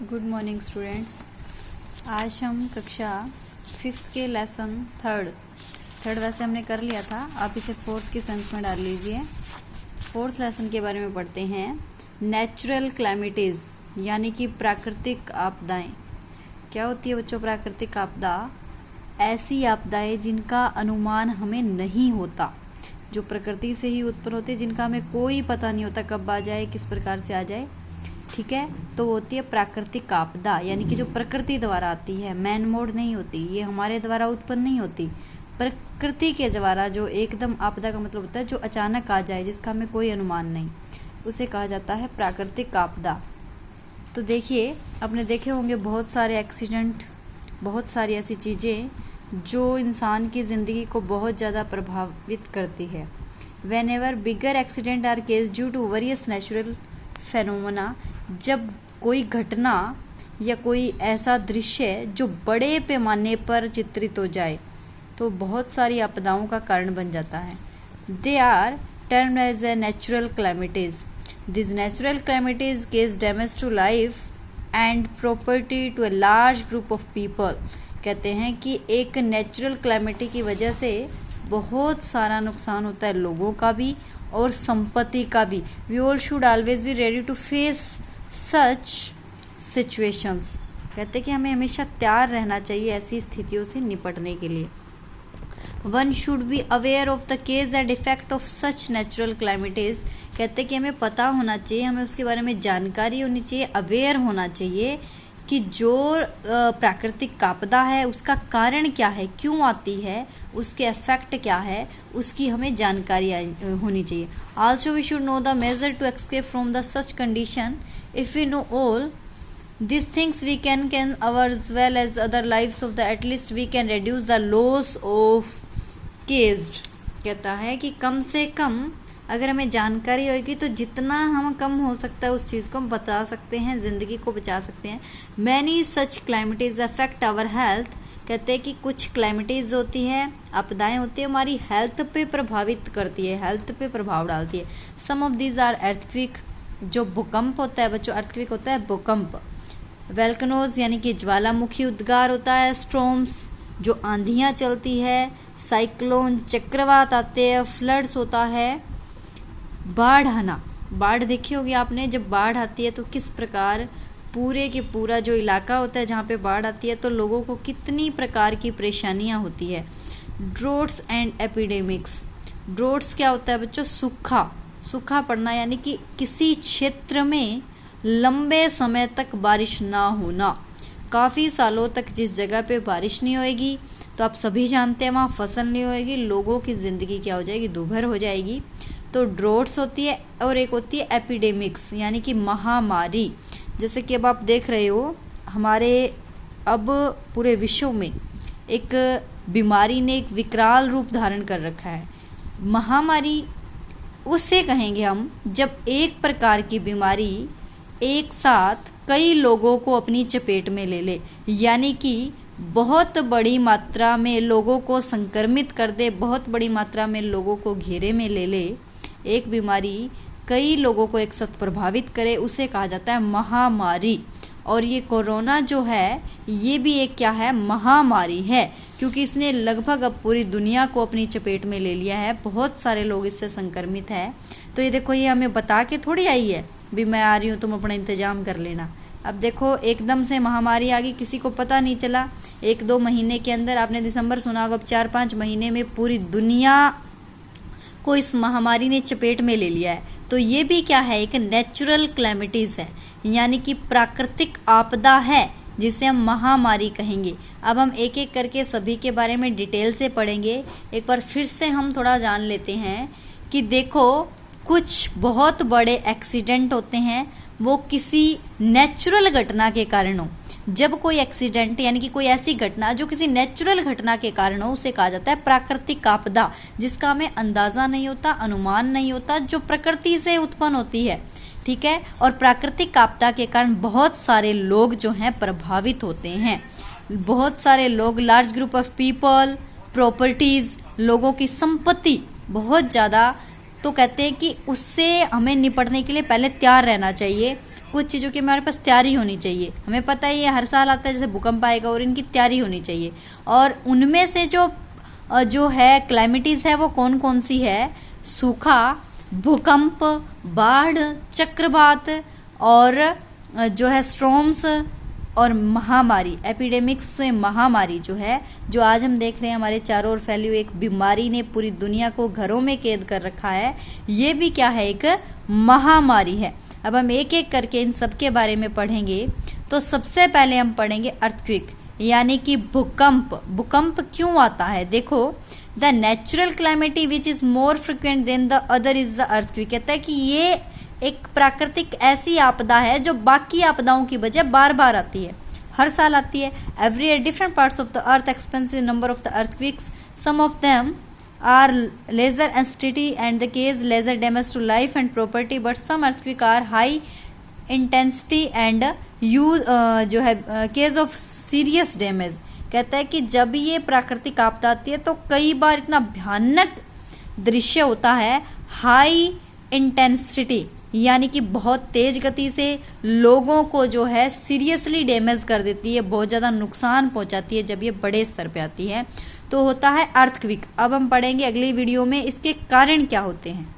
Good morning students. आज हम कक्षा 5th के लेसन थर्ड वैसे हमने कर लिया था, आप इसे 4th के सेंस में डाल लीजिए। 4th लेसन के बारे में पढ़ते हैं। नेचुरल क्लैमिटीज़ यानी कि प्राकृतिक आपदाएं। क्या होती है बच्चों प्राकृतिक आपदा? ऐसी आपदाएं जिनका अनुमान हमें नहीं होता, जो प्रकृति से ही उत्पन्न होती है, जिनका हमें कोई पता नहीं होता कब आ जाए, किस प्रकार से आ जाए। ठीक है, तो वो होती है प्राकृतिक आपदा, यानी कि जो प्रकृति द्वारा आती है, मैन मोड नहीं होती, ये हमारे द्वारा उत्पन्न नहीं होती, प्रकृति के द्वारा जो एकदम आपदा का मतलब होता है जो अचानक आ जाए, जिसका हमें कोई अनुमान नहीं, उसे कहा जाता है प्राकृतिक आपदा। तो देखिए, आपने देखे होंगे बहुत सारे एक्सीडेंट, बहुत सारी ऐसी चीज़ें जो इंसान की ज़िंदगी को बहुत ज़्यादा प्रभावित करती है। Whenever bigger accident are causes due to various natural phenomena, जब कोई घटना या कोई ऐसा दृश्य जो बड़े पैमाने पर चित्रित हो जाए तो बहुत सारी आपदाओं का कारण बन जाता है। They are termed as a natural calamities. This natural calamities causes damage to life and property to a large group of people. कहते हैं कि एक नेचुरल क्लैमिटी की वजह से बहुत सारा नुकसान होता है, लोगों का भी और संपत्ति का भी। We all should always be ready to face such situations. कहते हैं कि हमें हमेशा तैयार रहना चाहिए ऐसी स्थितियों से निपटने के लिए। One should be aware of the cause and effect of such natural calamities. कहते हैं कि हमें पता होना चाहिए, हमें उसके बारे में जानकारी होनी चाहिए, अवेयर होना चाहिए कि जो प्राकृतिक आपदा है उसका कारण क्या है, क्यों आती है, उसके इफेक्ट क्या है, उसकी हमें जानकारी होनी चाहिए। Also we should know the measure to escape from the such condition. If we know all these things we can ours as well as other lives of the at least we can reduce the loss of caused। कहता है कि कम से कम अगर हमें जानकारी होगी तो जितना हम कम हो सकता है उस चीज़ को हम बचा सकते हैं, ज़िंदगी को बचा सकते हैं। Many such calamities affect our health. कहते हैं कि कुछ क्लाइमेटीज होती है, आपदाएं होती है, हमारी हेल्थ पे प्रभावित करती है, हेल्थ पे प्रभाव डालती है। सम ऑफ दीज आर अर्थक्विक, जो भूकंप होता है बच्चों, अर्थक्विक होता है भूकंप। वेल्कनोज यानी कि ज्वालामुखी उद्गार होता है। स्ट्रोम्स जो आंधियाँ चलती है। साइक्लोन चक्रवात आते हैं। फ्लड्स होता है। बाढ़ आना, बाढ़ देखी होगी आपने, जब बाढ़ आती है तो किस प्रकार पूरे के पूरा जो इलाका होता है जहाँ पे बाढ़ आती है तो लोगों को कितनी प्रकार की परेशानियाँ होती है। ड्रोट्स एंड एपिडेमिक्स। ड्रोट्स क्या होता है बच्चों? सूखा पड़ना, यानी कि किसी क्षेत्र में लंबे समय तक बारिश ना होना। काफ़ी सालों तक जिस जगह पे बारिश नहीं होएगी तो आप सभी जानते हैं वहाँ फसल नहीं होएगी, लोगों की ज़िंदगी क्या हो जाएगी, दूभर हो जाएगी। तो ड्रोट्स होती है और एक होती है एपिडेमिक्स यानी कि महामारी। जैसे कि अब आप देख रहे हो हमारे अब पूरे विश्व में एक बीमारी ने एक विकराल रूप धारण कर रखा है। महामारी उसे कहेंगे हम जब एक प्रकार की बीमारी एक साथ कई लोगों को अपनी चपेट में ले ले, यानी कि बहुत बड़ी मात्रा में लोगों को संक्रमित कर दे, बहुत बड़ी मात्रा में लोगों को घेरे में ले ले। एक बीमारी कई लोगों को एक साथ प्रभावित करे, उसे कहा जाता है महामारी। और ये कोरोना जो है ये भी एक क्या है? महामारी है, क्योंकि इसने लगभग अब पूरी दुनिया को अपनी चपेट में ले लिया है, बहुत सारे लोग इससे संक्रमित हैं। तो ये देखो, ये हमें बता के थोड़ी आई है भी मैं आ रही हूँ, तुम अपना इंतजाम कर लेना। अब देखो एकदम से महामारी आ गई, किसी को पता नहीं चला। 1-2 महीने के अंदर, आपने दिसंबर सुना होगा, अब 4-5 महीने में पूरी दुनिया को इस महामारी ने चपेट में ले लिया है। तो ये भी क्या है? एक नेचुरल क्लैमिटीज है, यानी कि प्राकृतिक आपदा है, जिसे हम महामारी कहेंगे। अब हम एक एक करके सभी के बारे में डिटेल से पढ़ेंगे। एक बार फिर से हम थोड़ा जान लेते हैं कि देखो, कुछ बहुत बड़े एक्सीडेंट होते हैं वो किसी नेचुरल घटना के कारण हो। जब कोई एक्सीडेंट यानी कि कोई ऐसी घटना जो किसी नेचुरल घटना के कारण हो, उसे कहा जाता है प्राकृतिक आपदा, जिसका हमें अंदाजा नहीं होता, अनुमान नहीं होता, जो प्रकृति से उत्पन्न होती है। ठीक है, और प्राकृतिक आपदा के कारण बहुत सारे लोग जो हैं प्रभावित होते हैं। बहुत सारे लोग, large group of people, properties, लोगों की संपत्ति बहुत ज़्यादा। तो कहते हैं कि उससे हमें निपटने के लिए पहले तैयार रहना चाहिए। कुछ चीज़ों की हमारे पास तैयारी होनी चाहिए। हमें पता ही है हर साल आता है जैसे भूकंप आएगा और इनकी तैयारी होनी चाहिए। और उनमें से जो है क्लाइमेटीज़ है वो कौन कौन सी है? सूखा, भूकंप, बाढ़, चक्रवात और जो है स्टॉर्म्स और महामारी, एपिडेमिक्स से महामारी जो है, जो आज हम देख रहे हैं हमारे चारों ओर फैली हुई एक बीमारी ने पूरी दुनिया को घरों में कैद कर रखा है, ये भी क्या है? एक महामारी है। अब हम एक एक करके इन सब के बारे में पढ़ेंगे। तो सबसे पहले हम पढ़ेंगे अर्थक्वेक, यानी कि भूकंप। भूकंप क्यों आता है? देखो, the natural calamity which is more frequent than the other is the earthquake. कहता है कि ये एक प्राकृतिक ऐसी आपदा है जो बाकी आपदाओं की वजह बार बार आती है, हर साल आती है। Every year different parts of the earth expensive number of the earthquakes, some of them are lesser entity and the cause lesser damage to life and property, but some earthquake are high intensity and huge जो है case of serious damage. कहता है कि जब ये प्राकृतिक आपदा आती है तो कई बार इतना भयानक दृश्य होता है, हाई इंटेंसिटी, यानी कि बहुत तेज गति से लोगों को जो है सीरियसली डैमेज कर देती है, बहुत ज़्यादा नुकसान पहुंचाती है जब ये बड़े स्तर पे आती है, तो होता है अर्थक्वेक। अब हम पढ़ेंगे अगली वीडियो में इसके कारण क्या होते हैं।